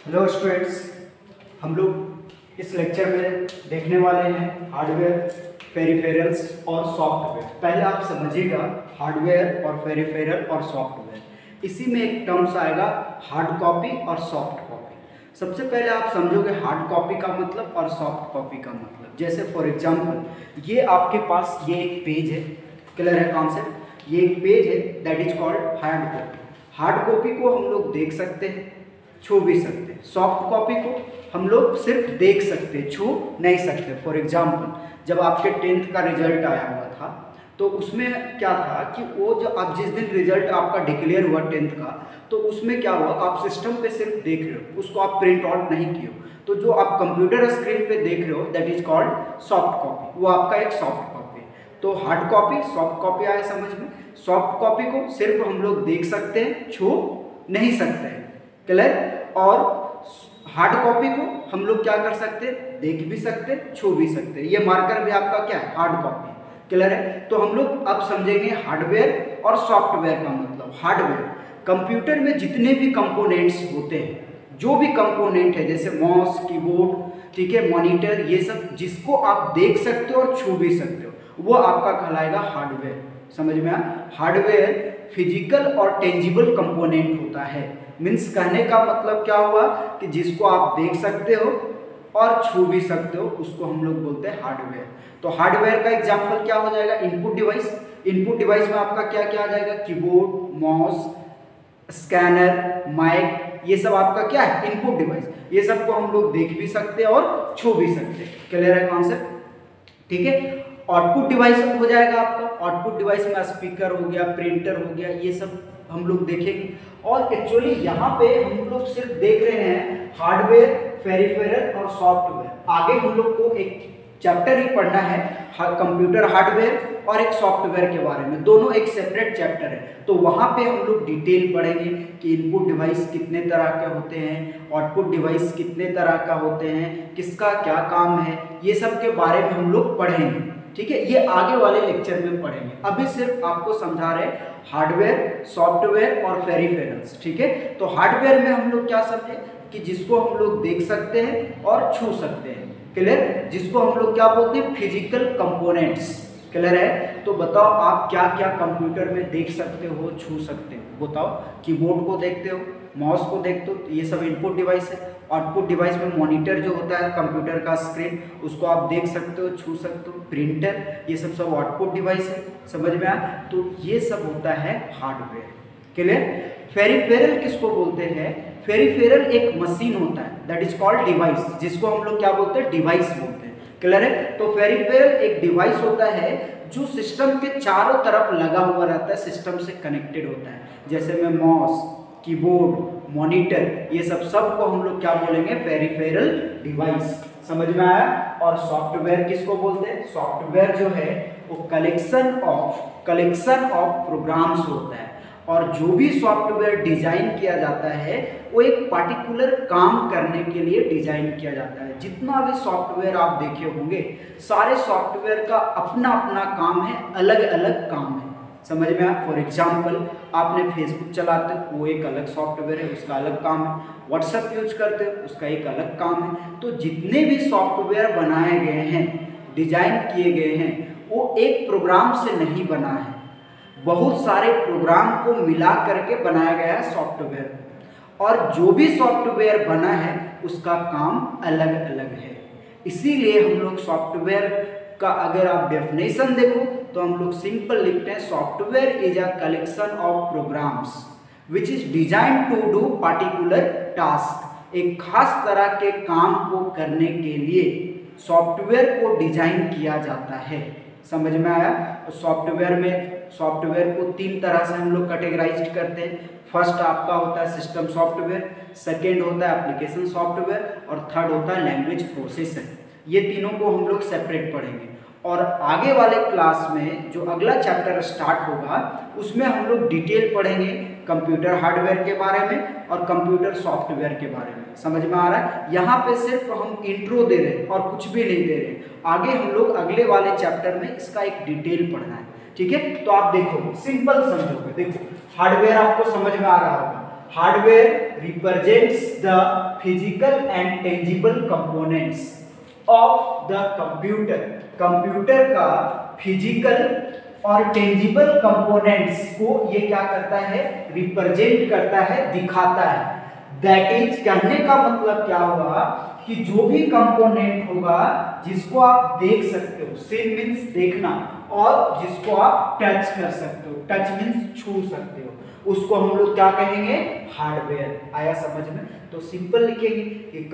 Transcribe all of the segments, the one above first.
Hello students, हम लोग इस लेक्चर में देखने वाले हैं हार्डवेयर, पेरिफेरल्स और सॉफ्टवेयर। पहले आप समझिएगा हार्डवेयर और पेरिफेरल और सॉफ्टवेयर। इसी में एक टर्म्स आएगा हार्ड कॉपी और सॉफ्ट कॉपी। सबसे पहले आप समझोगे हार्ड कॉपी का मतलब और सॉफ्ट कॉपी का मतलब। जैसे फॉर एग्जांपल ये आपके पास ये एक पेज है, क्लियर है कॉन्सेप्ट। ये एक पेज है that is called hard copy. Hard copy को हम लोग देख सकते हैं, छू भी सकते हैं। सॉफ्ट कॉपी को हम लोग सिर्फ देख सकते हैं, छू नहीं सकते। फॉर एग्जांपल जब आपके 10th का रिजल्ट आया हुआ था तो उसमें क्या था कि वो जो आप जिस दिन रिजल्ट आपका डिक्लेयर हुआ 10th का, तो उसमें क्या हुआ, आप सिस्टम पे सिर्फ देख रहे हो, उसको आप प्रिंट आउट नहीं किए हो। तो जो आप कंप्यूटर स्क्रीन पे देख रहे हो that is called soft copy, वो आपका एक सॉफ्ट कॉपी है। तो हार्ड कॉपी, सॉफ्ट कॉपी आए समझ में। सॉफ्ट कॉपी को सिर्फ हम लोग देख सकते हैं, छू नहीं सकते हैं, क्लियर। और हार्ड कॉपी को हम लोग क्या कर सकते हैं, देख भी सकते हैं, छू भी सकते हैं। ये मार्कर भी आपका क्या है, हार्ड कॉपी, क्लियर है। तो हम लोग अब समझेंगे हार्डवेयर और सॉफ्टवेयर का मतलब। हार्डवेयर, कंप्यूटर में जितने भी कंपोनेंट्स होते हैं, जो भी कंपोनेंट है जैसे माउस, कीबोर्ड, ठीक है, मॉनिटर, ये सब जिसको आप देख सकते हो और छू भी सकते हो, वो आपका कहलाएगा हार्डवेयर। समझ में आया। हार्डवेयर फिजिकल और टेंजिबल कंपोनेंट होता है। मीन्स कहने का मतलब क्या हुआ कि जिसको आप देख सकते हो और छू भी सकते हो, उसको हम लोग बोलते हैं हार्डवेयर। तो हार्डवेयर का एग्जांपल क्या हो जाएगा, इनपुट डिवाइस। इनपुट डिवाइस में आपका क्या क्या आ जाएगा, कीबोर्ड, माउस, स्कैनर, माइक, ये सब आपका क्या है, इनपुट डिवाइस। ये सब को हम लोग देख भी सकते हैं और छू भी सकते हैं, क्लियर है कॉन्सेप्ट, ठीक है। आउटपुट डिवाइस हो जाएगा आपका। आउटपुट डिवाइस में स्पीकर हो गया, प्रिंटर हो गया, ये सब हम लोग देखेंगे। और एक्चुअली यहाँ पे हम लोग सिर्फ देख रहे हैं हार्डवेयर, पेरिफेरल और सॉफ्टवेयर। आगे हम लोग को एक चैप्टर ही पढ़ना है कंप्यूटर हार्डवेयर और एक सॉफ्टवेयर के बारे में, दोनों एक सेपरेट चैप्टर है। तो वहाँ पे हम लोग डिटेल पढ़ेंगे कि इनपुट डिवाइस कितने तरह के होते हैं, आउटपुट डिवाइस कितने तरह का होते हैं, किसका क्या काम है, ये सब के बारे में हम लोग पढ़ेंगे, ठीक है। ये आगे वाले लेक्चर में पढ़ेंगे। अभी सिर्फ आपको समझा रहे हार्डवेयर, सॉफ्टवेयर और पेरिफेरल्स, ठीक है। तो हार्डवेयर में हम लोग क्या समझे कि जिसको हम लोग देख सकते हैं और छू सकते हैं, क्लियर। जिसको हम लोग क्या बोलते हैं, फिजिकल कंपोनेंट्स, क्लियर है। तो बताओ आप क्या क्या कंप्यूटर में देख सकते हो, छू सकते हो, बताओ। कीबोर्ड को देखते हो, माउस को देखते हो, तो ये सब इनपुट डिवाइस है। आउटपुट डिवाइस में मॉनिटर जो होता है कंप्यूटर का स्क्रीन, उसको आप देख सकते हो, छू सकते हो। प्रिंटर, ये सब आउटपुट डिवाइस है, समझ में आया। तो ये सब होता है हार्डवेयर, क्लियर। पेरिफेरल किसको बोलते हैं, पेरिफेरल एक मशीन होता है दैट इज कॉल्ड डिवाइस, जिसको हम लोग क्या बोलते हैं, डिवाइस बोलते हैं, क्लियर है। तो पेरिफेरल एक डिवाइस होता है जो सिस्टम के चारों तरफ लगा हुआ रहता है, सिस्टम से कनेक्टेड होता है। जैसे में माउस, कीबोर्ड, मॉनिटर, ये सब को हम लोग क्या बोलेंगे, पेरिफेरल डिवाइस, समझ में आया। और सॉफ्टवेयर किसको बोलते हैं, सॉफ्टवेयर जो है वो कलेक्शन ऑफ प्रोग्राम्स होता है। और जो भी सॉफ्टवेयर डिजाइन किया जाता है वो एक पार्टिकुलर काम करने के लिए डिजाइन किया जाता है। जितना भी सॉफ्टवेयर आप देखे होंगे, सारे सॉफ्टवेयर का अपना अपना काम है, अलग अलग काम है, समझ में आया। फॉर एग्जाम्पल आपने फेसबुक चलाते हो, वो एक अलग सॉफ्टवेयर है, उसका अलग काम है। व्हाट्सएप यूज करते हो, उसका एक अलग काम है। तो जितने भी सॉफ्टवेयर बनाए गए हैं, डिजाइन किए गए हैं, वो एक प्रोग्राम से नहीं बना है, बहुत सारे प्रोग्राम को मिला करके बनाया गया है सॉफ्टवेयर। और जो भी सॉफ्टवेयर बना है उसका काम अलग अलग है। इसीलिए हम लोग सॉफ्टवेयर का अगर आप डेफिनेशन देखो तो हम लोग सिंपल लिखते हैं, software is a collection of programs which is design to do particular task. एक खास तरह के काम को करने के लिए सॉफ्टवेयर को डिजाइन किया जाता है, समझ में आया। सॉफ्टवेयर को 3 तरह से हम लोग कैटेगराइज करते हैं। फर्स्ट आपका होता है सिस्टम सॉफ्टवेयर, सेकेंड होता है एप्लीकेशन सॉफ्टवेयर और थर्ड होता है लैंग्वेज प्रोसेसर। ये तीनों को हम लोग सेपरेट पढ़ेंगे। और आगे वाले क्लास में जो अगला चैप्टर स्टार्ट होगा उसमें हम लोग डिटेल पढ़ेंगे कंप्यूटर हार्डवेयर के बारे में और कंप्यूटर सॉफ्टवेयर के बारे में, समझ में आ रहा है। यहाँ पे सिर्फ हम इंट्रो दे रहे हैं और कुछ भी नहीं दे रहे। आगे हम लोग अगले वाले चैप्टर में इसका एक डिटेल पढ़ना है, ठीक है। तो आप देखो, सिंपल समझोगे। देखो हार्डवेयर आपको समझ में आ रहा होगा, hardware represents the physical and tangible components of the computer. Computer का फिजिकल और टेंजिबल कंपोनेंट्स को ये क्या करता है, रिप्रेजेंट करता है, दिखाता है। दैट इज, कहने का मतलब क्या हुआ कि जो भी कंपोनेंट होगा जिसको आप देख सकते हो, सी मीन्स देखना, और जिसको आप टच कर सकते हो, टच मीन्स छू सकते हो, उसको हम लोग क्या कहेंगे, हार्डवेयर। आया समझ में? तो सिंपल लिखेंगे कि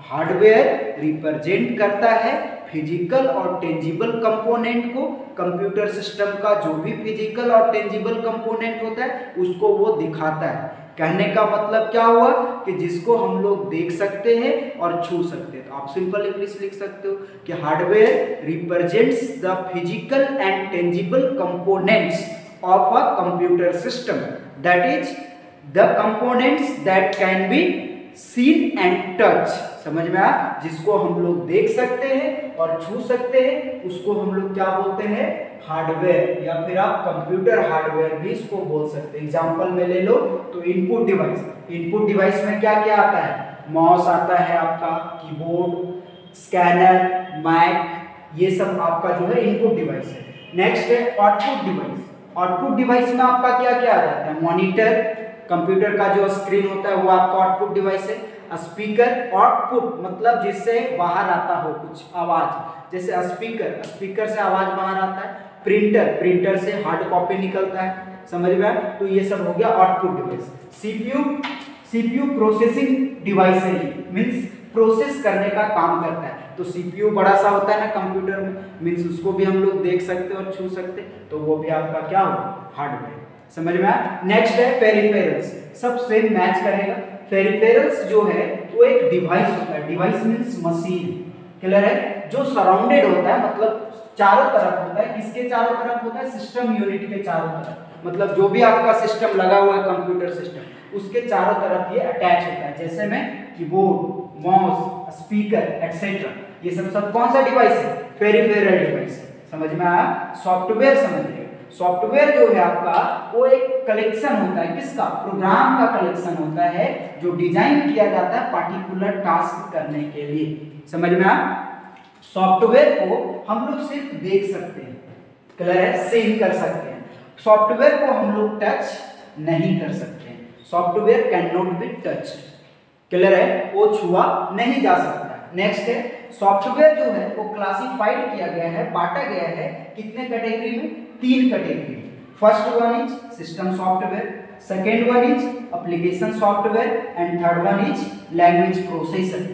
हार्डवेयर रिप्रेजेंट करता है फिजिकल और टेंजिबल कंपोनेंट को। कंप्यूटर सिस्टम का जो भी फिजिकल और टेंजिबल कंपोनेंट होता है उसको वो दिखाता है। कहने का मतलब क्या हुआ कि जिसको हम लोग देख सकते हैं और छू सकते हैं। तो आप सिंपल इंग्लिश लिख सकते हो कि hardware represents the physical and tangible components of a computer system, that is the components that can be seen and touch. समझ में आया? जिसको हम लोग देख सकते हैं और छू सकते हैं उसको हम लोग क्या बोलते हैं, हार्डवेयर, या फिर आप कंप्यूटर हार्डवेयर भी इसको बोल सकते हैं। एग्जांपल में ले लो तो इनपुट डिवाइस, इनपुट डिवाइस में क्या क्या आता है, माउस आता है आपका, कीबोर्ड, स्कैनर, माइक, ये सब आपका जो है इनपुट डिवाइस है। नेक्स्ट है आउटपुट डिवाइस। आउटपुट डिवाइस में आपका क्या क्या आ जाता है, मॉनिटर, कंप्यूटर का जो स्क्रीन होता है वो आपका आउटपुट डिवाइस है। स्पीकर, आउटपुट मतलब जिससे बाहर आता हो कुछ आवाज, जैसे स्पीकर, स्पीकर से आवाज बाहर आता है। प्रिंटर, प्रिंटर से हार्ड कॉपी निकलता है। समझ में आया? तो ये सब हो गया output device. CPU, CPU processing device है, मींस प्रोसेस करने का काम करता है। तो सीपीयू बड़ा सा होता है ना कंप्यूटर में, मींस उसको भी हम लोग देख सकते और छू सकते, तो वो भी आपका क्या होगा, हार्डवेयर। समझ में आया? नेक्स्ट है पेरिफेरल्स, सब सेम मैच करेगा। पेरिफेरल्स जो है वो एक डिवाइस होता है, डिवाइस मींस मशीन, क्लियर है, जो सराउंडेड होता है, मतलब चारों तरफ होता है। किसके चारों तरफ होता है, सिस्टम यूनिट के चारों तरफ, मतलब जो भी आपका सिस्टम लगा हुआ है कंप्यूटर सिस्टम उसके चारों तरफ ये अटैच होता है। जैसे में कीबोर्ड, माउस, स्पीकर एक्सेट्रा, ये सब कौन सा डिवाइस है, पेरिफेरल डिवाइस है। समझ में आया? सॉफ्टवेयर समझिए, सॉफ्टवेयर जो है आपका वो एक कलेक्शन होता है, किसका, प्रोग्राम का कलेक्शन होता है जो डिजाइन किया जाता है पार्टिकुलर टास्क करने के लिए। समझ में आया? सॉफ्टवेयर को हम लोग सिर्फ देख सकते हैं, क्लियर है, सीन कर सकते हैं। सॉफ्टवेयर को हम लोग टच नहीं कर सकते हैं। Software can not be touch, clear है, वो छुआ नहीं जा सकता। नेक्स्ट है सॉफ्टवेयर जो है वो क्लासिफाइड किया गया है, बांटा गया है कितने कैटेगरी में, 3 category. First one is system software, second one is application software and third one is language processor.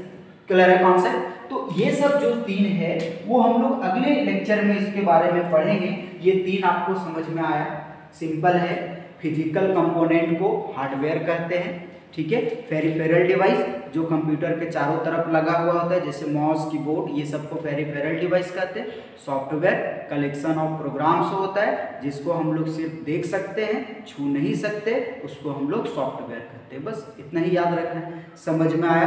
Clear है कॉन्सेप्ट? तो ये सब जो 3 है वो हम लोग अगले लेक्चर में इसके बारे में पढ़ेंगे। ये 3 आपको समझ में आया? सिंपल है, फिजिकल कंपोनेंट को हार्डवेयर कहते हैं, ठीक है। पेरिफेरल डिवाइस जो कंप्यूटर के चारों तरफ लगा हुआ होता है, जैसे माउस, कीबोर्ड, ये सबको पेरिफेरल डिवाइस कहते हैं। सॉफ्टवेयर कलेक्शन ऑफ प्रोग्राम्स होता है जिसको हम लोग सिर्फ देख सकते हैं, छू नहीं सकते, उसको हम लोग सॉफ्टवेयर कहते हैं। बस इतना ही याद रखना है। समझ में आया?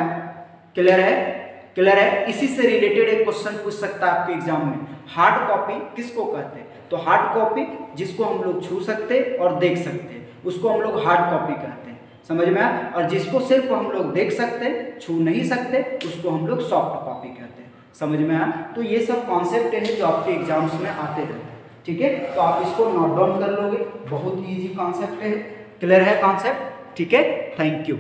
क्लियर है? क्लियर है? इसी से रिलेटेड एक क्वेश्चन पूछ सकता है आपके एग्जाम में, हार्ड कॉपी किसको कहते हैं? तो हार्ड कॉपी जिसको हम लोग छू सकते और देख सकते उसको हम लोग हार्ड कॉपी कहते हैं। समझ में आया? और जिसको सिर्फ हम लोग देख सकते, छू नहीं सकते, उसको हम लोग सॉफ्ट कॉपी कहते हैं। समझ में आया? तो ये सब कॉन्सेप्ट है जो आपके एग्जाम्स में आते रहते हैं, ठीक है। तो आप इसको नोट डाउन कर लोगे, बहुत ही ईजी कॉन्सेप्ट है। क्लियर है कॉन्सेप्ट? ठीक है, थैंक यू।